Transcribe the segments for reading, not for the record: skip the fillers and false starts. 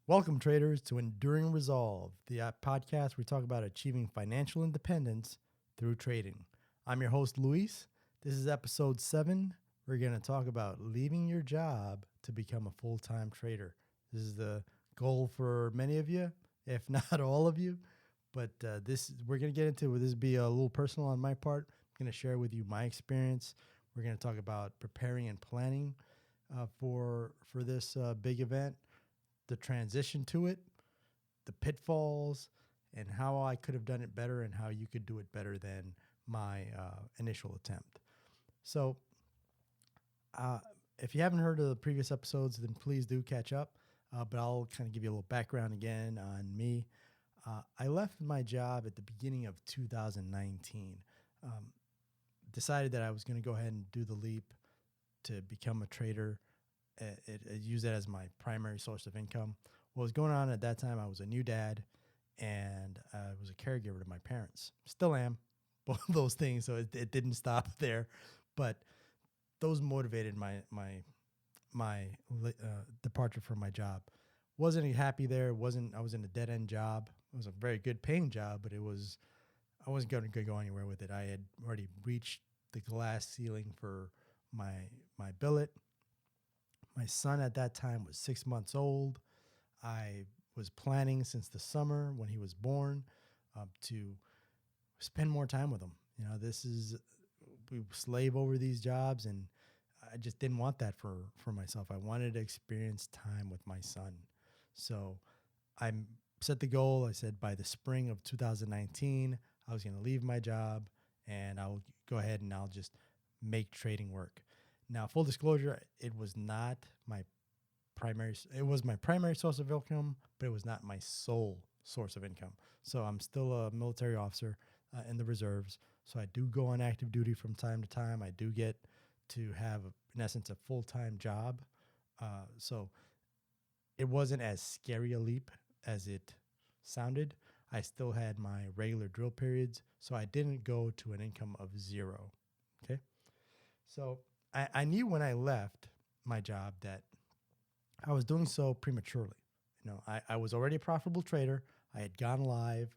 Welcome, traders, to Enduring Resolve, the podcast where we talk about achieving financial independence through trading. I'm your host, Luis. This is episode 7. We're going to talk about leaving your job to become a full-time trader. This is the goal for many of you, if not all of you. But we're going to get into it. This will be a little personal on my part. I'm going to share with you my experience. We're going to talk about preparing and planning for this big event, the transition to it, the pitfalls, and how I could have done it better and how you could do it better than my initial attempt. So if you haven't heard of the previous episodes, then please do catch up. But I'll kind of give you a little background again on me. I left my job at the beginning of 2019. Decided that I was going to go ahead and do the leap to become a trader. Use that as my primary source of income. What was going on at that time, I was a new dad, and I was a caregiver to my parents. Still am, both of those things, so it didn't stop there. But those motivated my departure from my job. Wasn't happy there. I was in a dead-end job. It was a very good paying job, but I wasn't going to go anywhere with it. I had already reached the glass ceiling for my billet. My son at that time was 6 months old. I was planning since the summer when he was born to spend more time with him. You know, we slave over these jobs, and I just didn't want that for myself. I wanted to experience time with my son. So I set the goal. I said by the spring of 2019, I was going to leave my job and I'll go ahead and I'll just make trading work. Now, full disclosure, it was my primary source of income, but it was not my sole source of income. So I'm still a military officer in the reserves. So I do go on active duty from time to time. I do get to have, in essence, a full-time job. So it wasn't as scary a leap as it sounded. I still had my regular drill periods, so I didn't go to an income of zero. Okay. So I knew when I left my job that I was doing so prematurely. You know, I was already a profitable trader. I had gone live,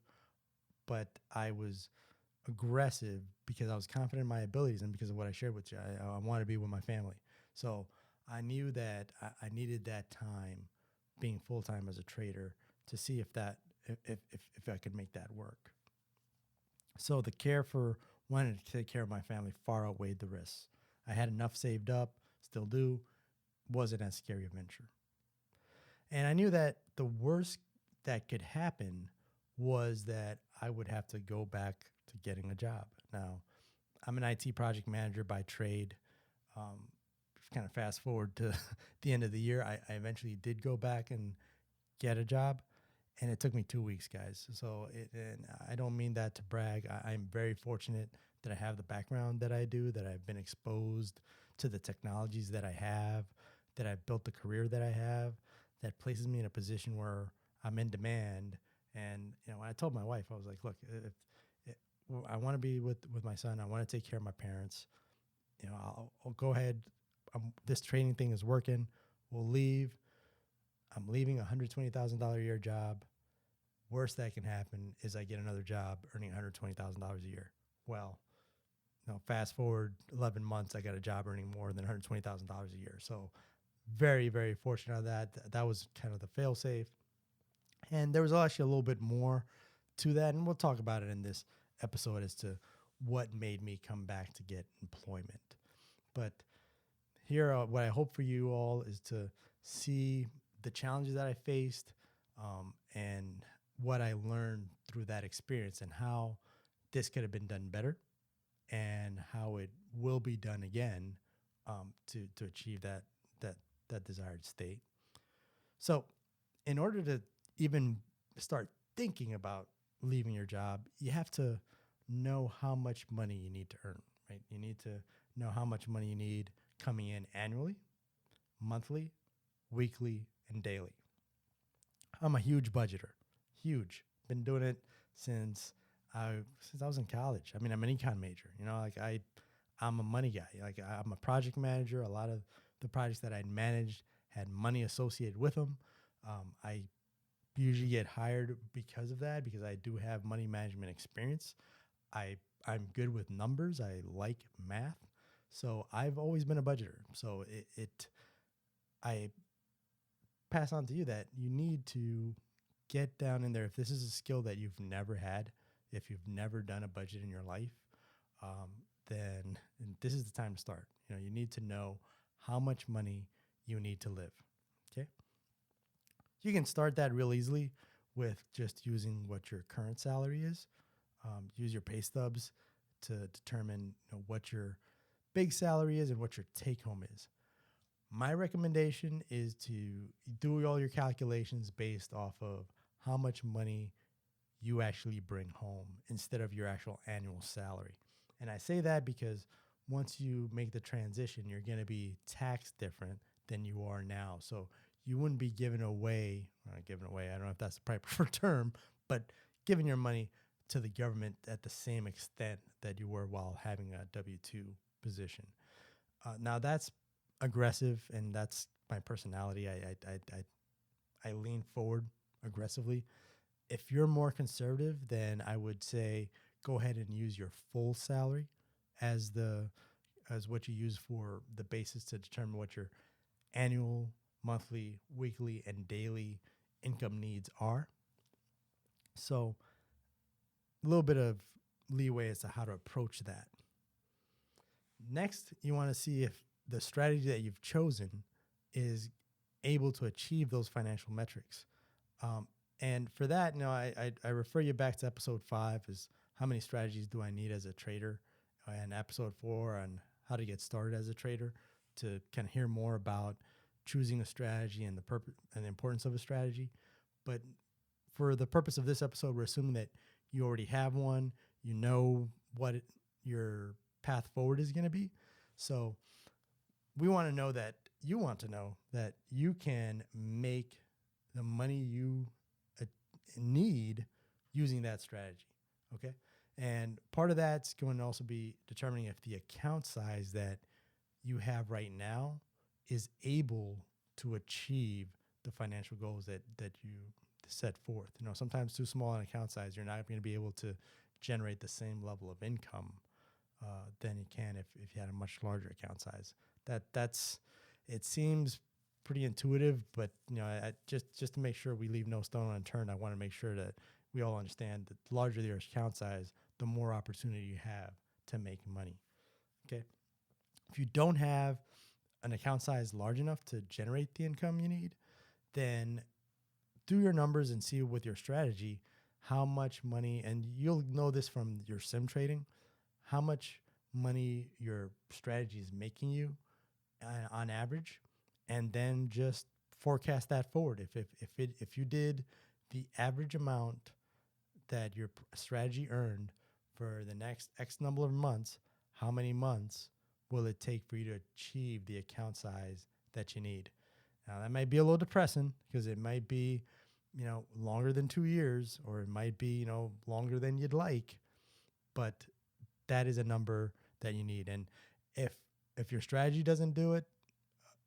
but I was aggressive because I was confident in my abilities and because of what I shared with you. I wanted to be with my family. So I knew that I needed that time being full-time as a trader to see if I could make that work. So the care for wanting to take care of my family far outweighed the risks. I had enough saved up, still do, wasn't as scary a venture. And I knew that the worst that could happen was that I would have to go back to getting a job. Now, I'm an IT project manager by trade. Kind of fast forward to the end of the year, I eventually did go back and get a job, and it took me 2 weeks, guys. So and I don't mean that to brag. I'm very fortunate that I have the background that I do, that I've been exposed to the technologies that I have, that I've built the career that I have, that places me in a position where I'm in demand. And, you know, when I told my wife, I was like, look, I want to be with my son. I want to take care of my parents. You know, I'll go ahead. This training thing is working. We'll leave. I'm leaving a $120,000 a year job. Worst that can happen is I get another job earning $120,000 a year. Well, fast forward 11 months, I got a job earning more than $120,000 a year. So very, very fortunate on that. That was kind of the fail-safe. And there was actually a little bit more to that, and we'll talk about it in this episode as to what made me come back to get employment. But here, what I hope for you all is to see the challenges that I faced and what I learned through that experience and how this could have been done better and how it will be done again to achieve that desired state. So in order to even start thinking about leaving your job, you have to know how much money you need to earn, right? You need to know how much money you need coming in annually, monthly, weekly, and daily. I'm a huge budgeter, huge. Been doing it since I was in college. I mean, I'm an econ major. You know, like I'm a money guy. Like I'm a project manager. A lot of the projects that I'd managed had money associated with them. I usually get hired because of that, because I do have money management experience. I I'm good with numbers. I like math. So I've always been a budgeter. So it I pass on to you that you need to get down in there. If this is a skill that you've never had, if you've never done a budget in your life, um, then this is the time to start. You need to know how much money you need to live. Okay. You can start that real easily with just using what your current salary is. Use your pay stubs to determine what your big salary is and what your take home is. My recommendation is to do all your calculations based off of how much money you actually bring home instead of your actual annual salary. And I say that because once you make the transition, you're going to be taxed different than you are now. So you wouldn't be giving away, I don't know if that's the proper term, but giving your money to the government at the same extent that you were while having a W-2 position. Now that's aggressive, and that's my personality. I lean forward aggressively. If you're more conservative, then I would say go ahead and use your full salary as what you use for the basis to determine what your annual, monthly, weekly, and daily income needs are. So a little bit of leeway as to how to approach that. Next, you want to see if the strategy that you've chosen is able to achieve those financial metrics. And for that, I refer you back to episode 5 is how many strategies do I need as a trader, and episode 4 on how to get started as a trader, to kind of hear more about choosing a strategy and the purpose and the importance of a strategy. But for the purpose of this episode, we're assuming that you already have one, you know what your path forward is going to be. So we want to know that you want to know that you can make the money you need using that strategy. Okay. And part of that's going to also be determining if the account size that you have right now is able to achieve the financial goals that you set forth. Sometimes too small an account size, you're not going to be able to generate the same level of income than you can if you had a much larger account size. It seems pretty intuitive, but I just to make sure we leave no stone unturned, I want to make sure that we all understand that the larger your account size, the more opportunity you have to make money. Okay. If you don't have an account size large enough to generate the income you need, then do your numbers and see with your strategy how much money, and you'll know this from your sim trading, how much money your strategy is making you on average, and then just forecast that forward. If you did the average amount that your strategy earned for the next X number of months, how many months will it take for you to achieve the account size that you need? Now, that might be a little depressing because it might be, longer than 2 years, or it might be, longer than you'd like, but that is a number that you need. And if your strategy doesn't do it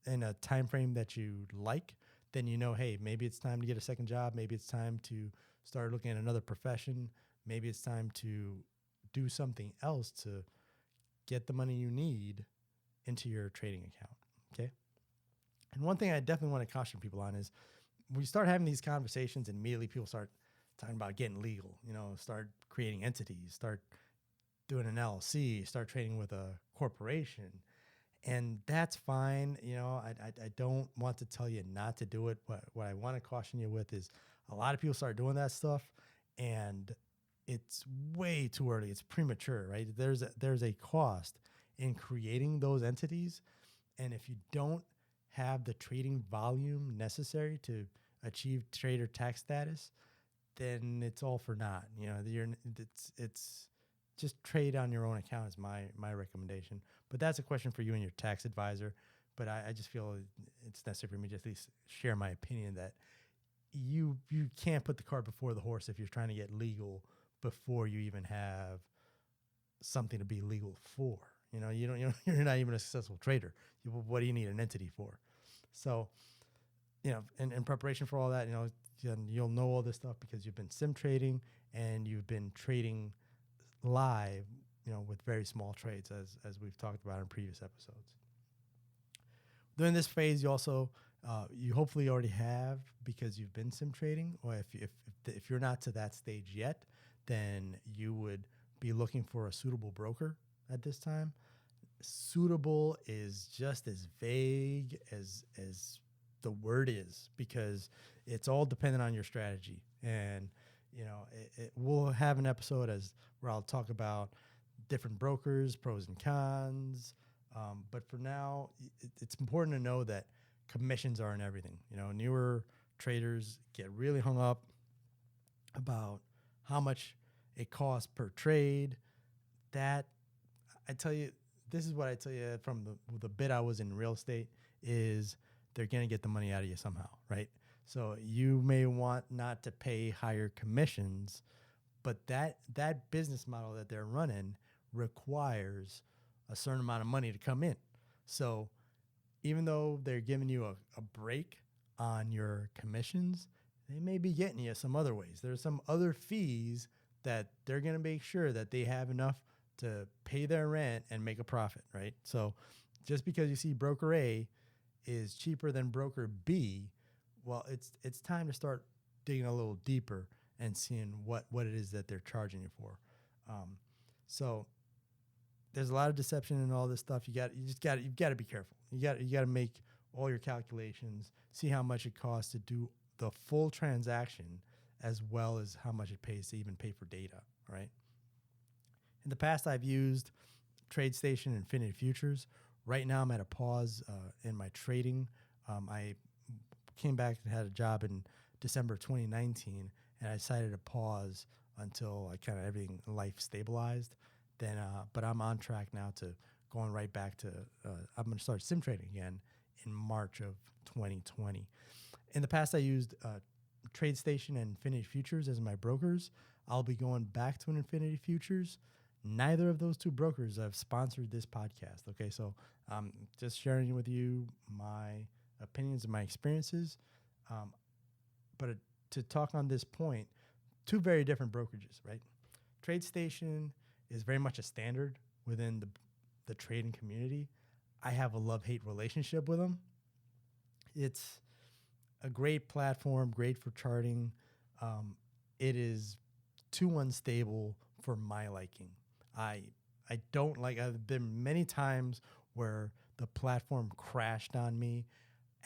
in a time frame that you like, then hey, maybe it's time to get a second job. Maybe it's time to start looking at another profession. Maybe it's time to do something else to get the money you need into your trading account. Okay. And one thing I definitely want to caution people on is when you start having these conversations and immediately people start talking about getting legal, start creating entities, start doing an LLC, start trading with a corporation. And that's fine. I don't want to tell you not to do it. What I want to caution you with is a lot of people start doing that stuff and it's way too early. It's premature, right? There's a cost in creating those entities. And if you don't have the trading volume necessary to achieve trader tax status, then it's all for naught. It's just trade on your own account is my recommendation. But that's a question for you and your tax advisor. But I just feel it's necessary for me to at least share my opinion that you can't put the cart before the horse if you're trying to get legal before you even have something to be legal for. You're not even a successful trader. What do you need an entity for? So in preparation for all that, you'll know all this stuff because you've been sim trading and you've been trading live, with very small trades, as we've talked about in previous episodes. During this phase, you also you hopefully already have, because you've been sim trading, or if you're not to that stage yet, then you would be looking for a suitable broker at this time. Suitable is just as vague as the word is, because it's all dependent on your strategy. And we'll have an episode where I'll talk about different brokers, pros and cons. But for now, it's important to know that commissions aren't everything. Newer traders get really hung up about how much it costs per trade. That, I tell you, this is what I tell you from the bit I was in real estate, is they're going to get the money out of you somehow, right? So you may want not to pay higher commissions, but that business model that they're running requires a certain amount of money to come in. So even though they're giving you a break on your commissions, they may be getting you some other ways. There's some other fees that they're going to make sure that they have enough to pay their rent and make a profit, right? So just because you see broker A is cheaper than broker B, well, it's time to start digging a little deeper and seeing what it is that they're charging you for. So there's a lot of deception and all this stuff. You've got to be careful. You got to make all your calculations, see how much it costs to do the full transaction, as well as how much it pays to even pay for data, right? In the past, I've used TradeStation and Infinity Futures. Right now, I'm at a pause in my trading. I came back and had a job in December 2019, and I decided to pause until everything in life stabilized. But I'm on track now to going right back to, I'm going to start sim trading again in March of 2020. In the past, I used TradeStation and Infinity Futures as my brokers. I'll be going back to an Infinity Futures. Neither of those two brokers have sponsored this podcast. Okay, so I'm just sharing with you my opinions and my experiences. But to talk on this point, two very different brokerages, right? TradeStation is very much a standard within the trading community. I have a love-hate relationship with them. It's a great platform, great for charting. It is too unstable for my liking. I don't like, I've been many times where the platform crashed on me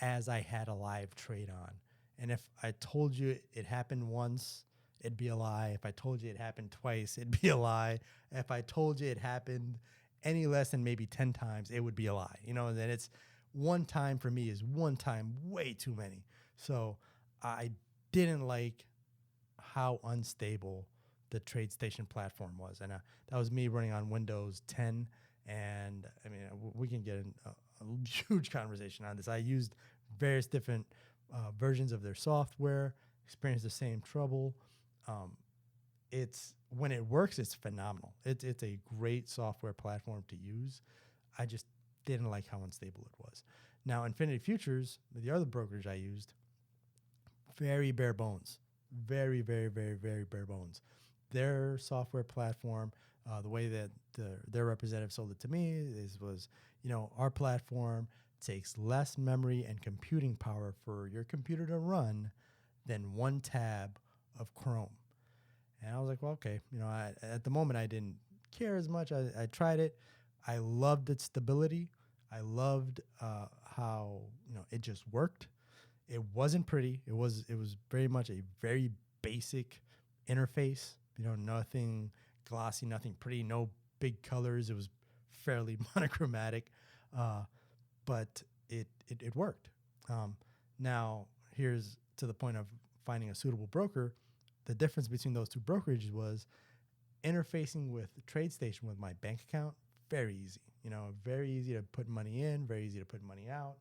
as I had a live trade on. And if I told you it happened once, it'd be a lie. If I told you it happened twice, it'd be a lie. If I told you it happened any less than maybe 10 times, it would be a lie. And then it's one time for me is one time way too many. So I didn't like how unstable the TradeStation platform was. And that was me running on Windows 10. And I mean, we can get a huge conversation on this. I used various different versions of their software, experienced the same trouble. When it works, it's phenomenal. It's a great software platform to use. I just didn't like how unstable it was. Now, Infinity Futures, the other brokerage I used, very bare bones. Very, very, very, very bare bones. Their software platform, the way that their representative sold it to me was, our platform takes less memory and computing power for your computer to run than one tab of Chrome. And I was like, well, okay. At the moment, I didn't care as much. I tried it. I loved its stability. I loved how it just worked. It wasn't pretty. It was very much a very basic interface. Nothing glossy, nothing pretty, no big colors. It was fairly monochromatic, but it worked. Now, here's to the point of finding a suitable broker. The difference between those two brokerages was interfacing with TradeStation with my bank account. Very easy. Very easy to put money in, very easy to put money out.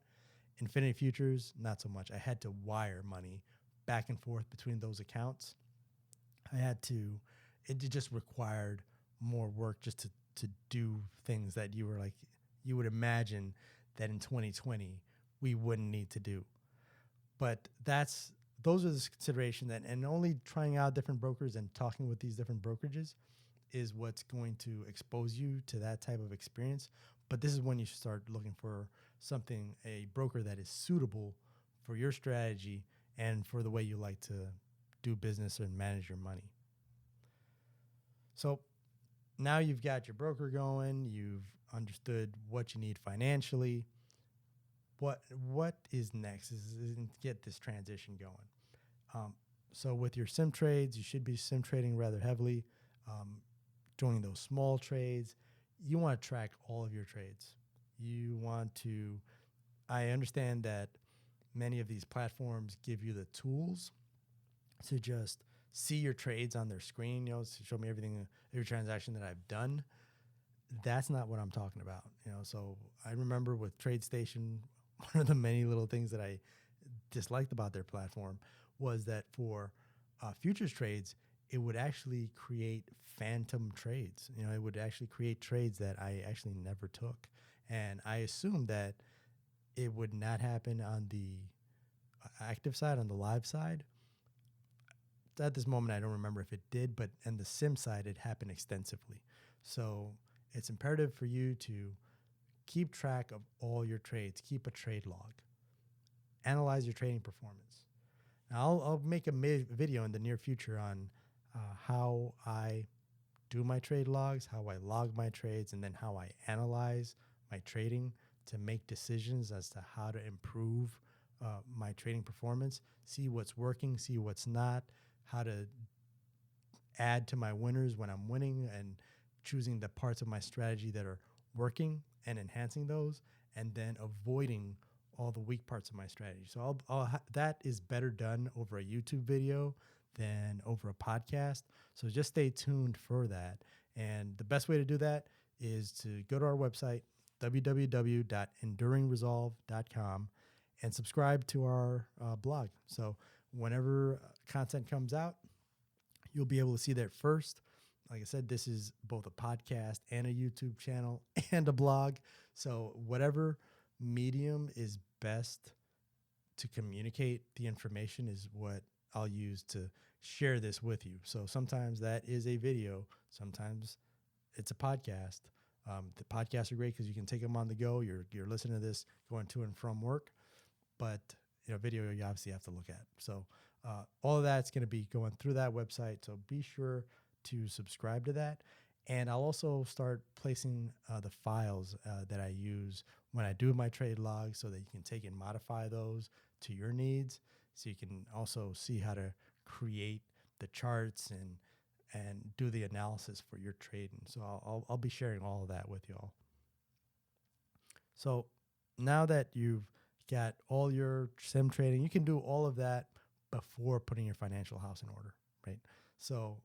Infinity Futures, not so much. I had to wire money back and forth between those accounts. It just required more work just to do things that you would imagine that in 2020 we wouldn't need to do. But those are the consideration that, and only trying out different brokers and talking with these different brokerages is what's going to expose you to that type of experience. But this is when you should start looking for a broker that is suitable for your strategy and for the way you like to do business and manage your money. So now you've got your broker going, you've understood what you need financially. What is next is get this transition going. So with your sim trades, you should be sim trading rather heavily. Doing those small trades, you want to track all of your trades. I understand that many of these platforms give you the tools to just see your trades on their screen, to show me every transaction that I've done. That's not what I'm talking about. So I remember with TradeStation, one of the many little things that I disliked about their platform was that for futures trades, it would actually create phantom trades. It would actually create trades that I actually never took. And I assumed that it would not happen on the active side, on the live side. At this moment, I don't remember if it did, but on the sim side, it happened extensively. So it's imperative for you to keep track of all your trades. Keep a trade log. Analyze your trading performance. Now, I'll make a video in the near future on how I do my trade logs, how I log my trades, and then how I analyze my trading to make decisions as to how to improve my trading performance, see what's working, see what's not, how to add to my winners when I'm winning, and choosing the parts of my strategy that are working and enhancing those, and then avoiding all the weak parts of my strategy. So that is better done over a YouTube video than over a podcast. So just stay tuned for that. And the best way to do that is to go to our website, www.enduringresolve.com, and subscribe to our blog. So whenever content comes out, you'll be able to see that first. Like I said, this is both a podcast and a YouTube channel and a blog. So whatever medium is best to communicate the information is what I'll use to share this with you. So sometimes that is a video. Sometimes it's a podcast. The podcasts are great because you can take them on the go. You're listening to this going to and from work. But video you obviously have to look at. So all of that's going to be going through that website. So be sure to subscribe to that. And I'll also start placing the files that I use when I do my trade logs so that you can take and modify those to your needs. So you can also see how to create the charts and do the analysis for your trading. So I'll be sharing all of that with y'all. So now that you've got all your sim trading, you can do all of that before putting your financial house in order, right? So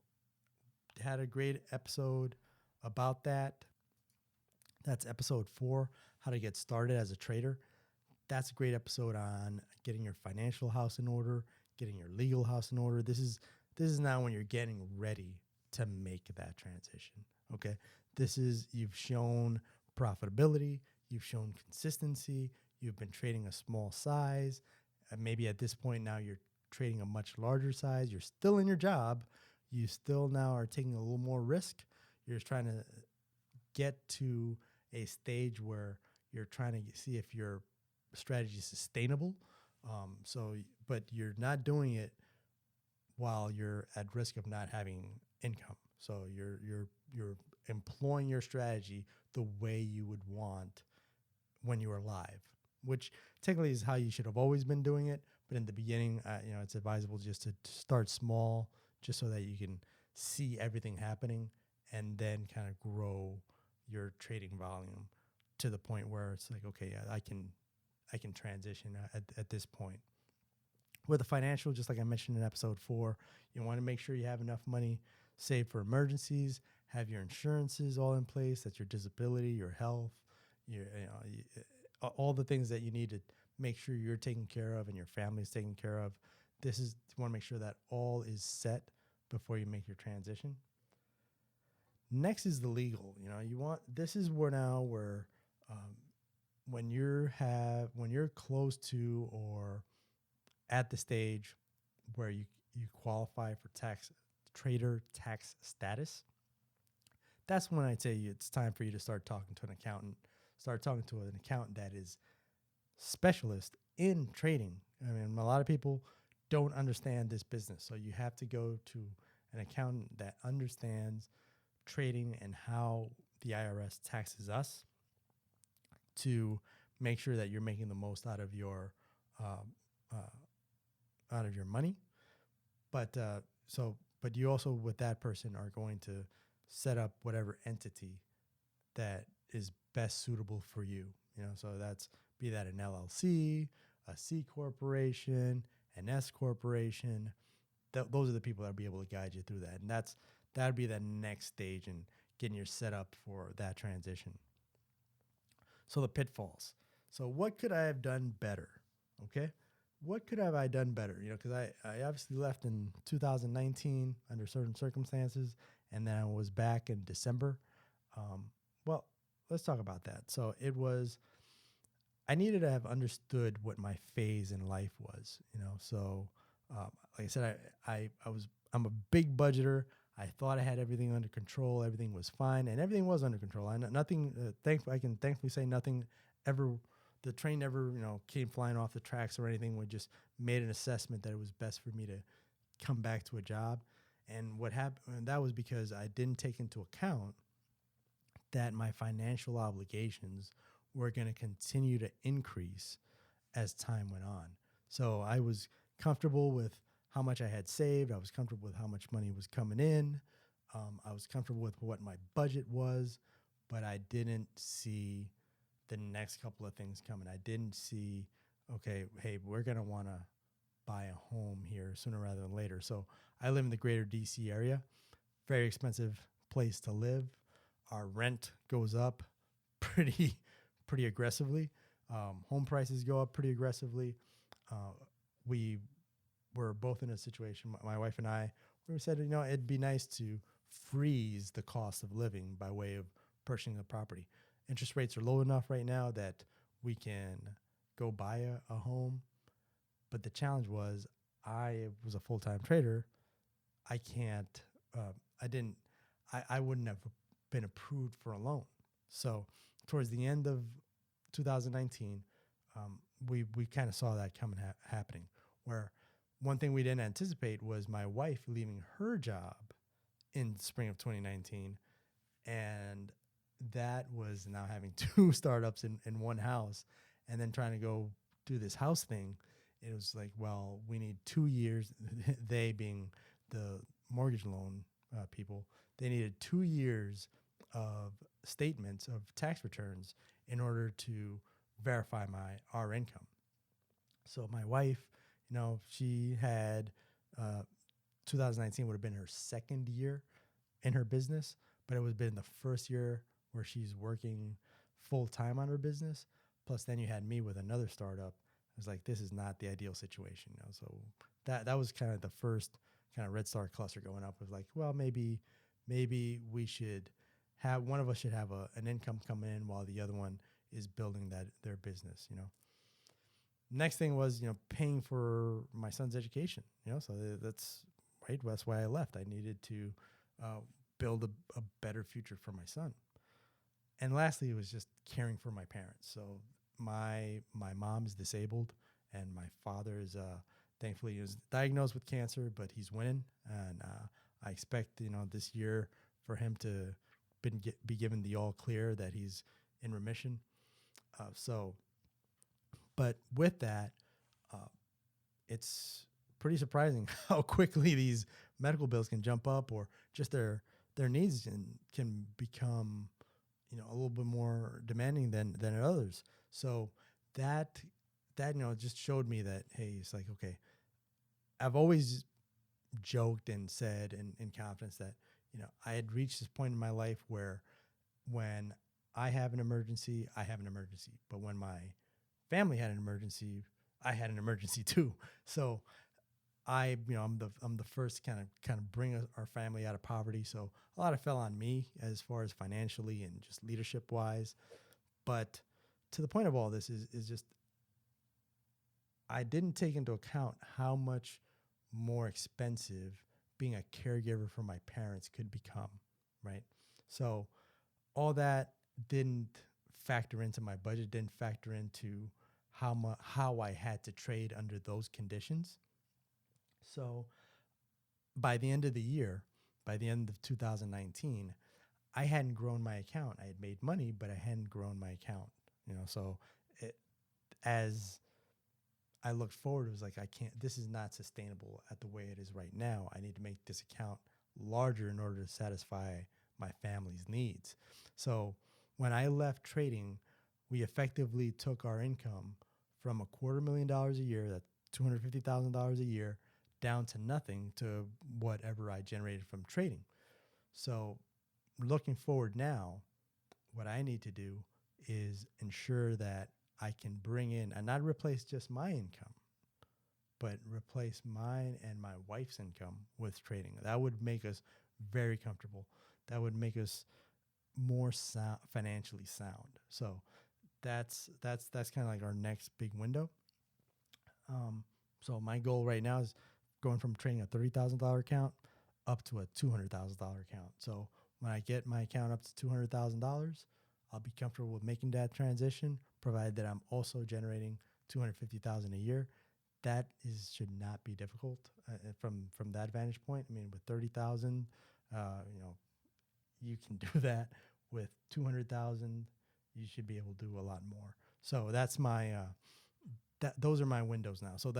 had a great episode about that. That's episode 4, how to get started as a trader. That's a great episode on getting your financial house in order, getting your legal house in order. This is now when you're getting ready to make that transition. Okay. You've shown profitability, you've shown consistency, you've been trading a small size. Maybe at this point now you're trading a much larger size. You're still in your job. You still now are taking a little more risk. You're trying to get to a stage where you're trying to see if your strategy is sustainable. But you're not doing it while you're at risk of not having income. So you're employing your strategy the way you would want when you were live, which technically is how you should have always been doing it. But in the beginning, it's advisable just to start small, just so that you can see everything happening and then kind of grow your trading volume to the point where it's like, okay, I can transition at this point. With the financial, just like I mentioned in episode 4, you want to make sure you have enough money saved for emergencies, have your insurances all in place. That's your disability, your health, all the things that you need to make sure you're taken care of and your family's taken care of. You want to make sure that all is set before you make your transition. Next is the legal. This is where when you're close to or at the stage where you qualify for trader tax status, that's when I'd say it's time for you to start talking to an accountant. Start talking to an accountant that is specialist in trading. I mean, a lot of people don't understand this business, so you have to go to an accountant that understands trading and how the IRS taxes us to make sure that you're making the most um, out of your money. But but you also with that person are going to set up whatever entity that is best suitable for you. So that's be that an LLC, a C corporation, an S corporation. Those are the people that'll be able to guide you through that, and that'd be the next stage in getting you set up for that transition. So the pitfalls. So what could I have done better? Okay, what could have I done better? Because I obviously left in 2019 under certain circumstances, and then I was back in December. Well, let's talk about that. So I needed to have understood what my phase in life was. So like I said, I'm a big budgeter. I thought I had everything under control. Everything was fine, and everything was under control. Nothing. I can thankfully say nothing ever. The train never, came flying off the tracks or anything. We just made an assessment that it was best for me to come back to a job. And what happened? And that was because I didn't take into account that my financial obligations were going to continue to increase as time went on. So I was comfortable with how much I had saved. I was comfortable with how much money was coming in. I was comfortable with what my budget was, but I didn't see the next couple of things coming. I didn't see, okay, hey, we're going to want to buy a home here sooner rather than later. So I live in the greater DC area, very expensive place to live. Our rent goes up pretty aggressively. Home prices go up pretty aggressively. We were both in a situation, my wife and I, where we said, it'd be nice to freeze the cost of living by way of purchasing a property. Interest rates are low enough right now that we can go buy a home. But the challenge was I was a full-time trader. I can't, I wouldn't have been approved for a loan. So towards the end of 2019, we kind of saw that coming happening, where one thing we didn't anticipate was my wife leaving her job in spring of 2019. And that was now having two startups in one house and then trying to go do this house thing. It was like, well, we need 2 years. They being the mortgage loan people, they needed 2 years of statements of tax returns in order to verify our income. So my wife, she had 2019 would have been her second year in her business, but it would have been the first year where she's working full time on her business. Plus, then you had me with another startup. I was like, this is not the ideal situation. So that was kind of the first kind of red star cluster going up. Of like, well, maybe we should have one of us should have an income coming in while the other one is building their business. Next thing was paying for my son's education. So that's right. That's why I left. I needed to build a better future for my son. And lastly, it was just caring for my parents. So my mom is disabled, and my father is thankfully he was diagnosed with cancer, but he's winning. And I expect this year for him to be given the all clear that he's in remission. But with that, it's pretty surprising how quickly these medical bills can jump up, or just their needs can become a little bit more demanding than others. So that just showed me that, hey, it's like, okay, I've always joked and said in confidence that I had reached this point in my life where when I have an emergency, I have an emergency, but when my family had an emergency, I had an emergency too. So I'm the first to kind of bring our family out of poverty. So a lot of fell on me as far as financially and just leadership wise. But to the point of all this is just I didn't take into account how much more expensive being a caregiver for my parents could become, right? So all that didn't factor into my budget, didn't factor into how I had to trade under those conditions. So by the end of the year, by the end of 2019, I hadn't grown my account. I had made money, but I hadn't grown my account. So it, as I looked forward, it was like, I can't, this is not sustainable at the way it is right now. I need to make this account larger in order to satisfy my family's needs. So when I left trading, we effectively took our income from $250,000 a year, that's $250,000 a year, down to nothing, to whatever I generated from trading. So looking forward now, what I need to do is ensure that I can bring in and not replace just my income, but replace mine and my wife's income with trading. That would make us very comfortable. That would make us more financially sound. So that's kind of like our next big window. So my goal right now is going from trading a $30,000 account up to a $200,000 account. So when I get my account up to $200,000, I'll be comfortable with making that transition, provided that I'm also generating $250,000 a year. That should not be difficult from that vantage point. I mean, with 30,000, you can do that. With 200,000, you should be able to do a lot more. So that's my those are my windows now. So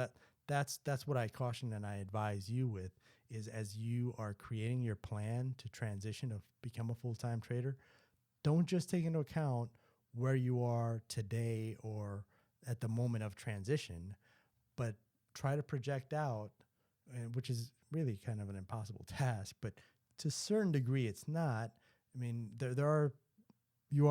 that's what I caution and I advise you with, is as you are creating your plan to transition to become a full-time trader, don't just take into account where you are today or at the moment of transition, but try to project out, which is really kind of an impossible task, but to a certain degree it's not. I mean, we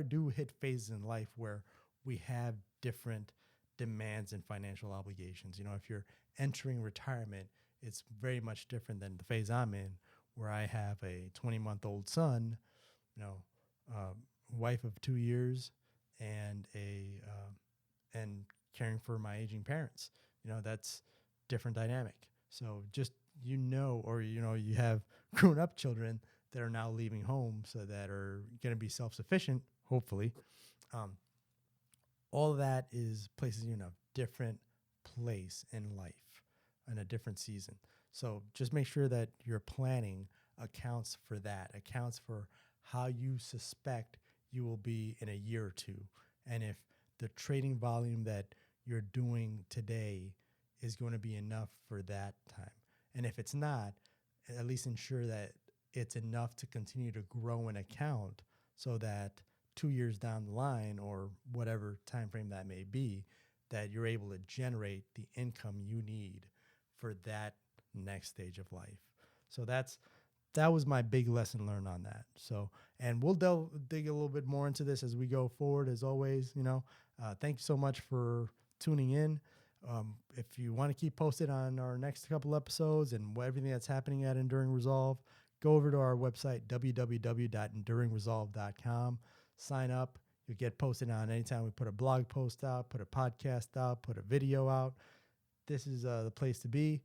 do hit phases in life where we have different demands and financial obligations. If you're entering retirement, it's very much different than the phase I'm in, where I have a 20-month-old son, wife of 2 years, and and caring for my aging parents. That's different dynamic. So just you have grown-up children that are now leaving home, so that are going to be self-sufficient, hopefully. All of that places you in a different place in life, in a different season. So just make sure that your planning accounts for that, accounts for how you suspect you will be in a year or two. And if the trading volume that you're doing today is going to be enough for that time. And if it's not, at least ensure that it's enough to continue to grow an account, so that 2 years down the line, or whatever time frame that may be, that you're able to generate the income you need for that next stage of life. So that was my big lesson learned on that. So, and we'll dig a little bit more into this as we go forward. As always, thank you so much for tuning in. If you want to keep posted on our next couple episodes and everything that's happening at Enduring Resolve, go over to our website, www.enduringresolve.com. Sign up. You'll get posted on anytime we put a blog post out, put a podcast out, put a video out. This is the place to be.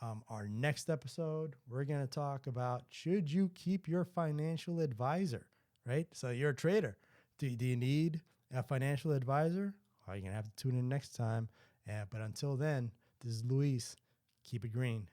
Our next episode, we're going to talk about, should you keep your financial advisor, right? So you're a trader. Do you need a financial advisor? Well, you're going to have to tune in next time. But until then, this is Luis. Keep it green.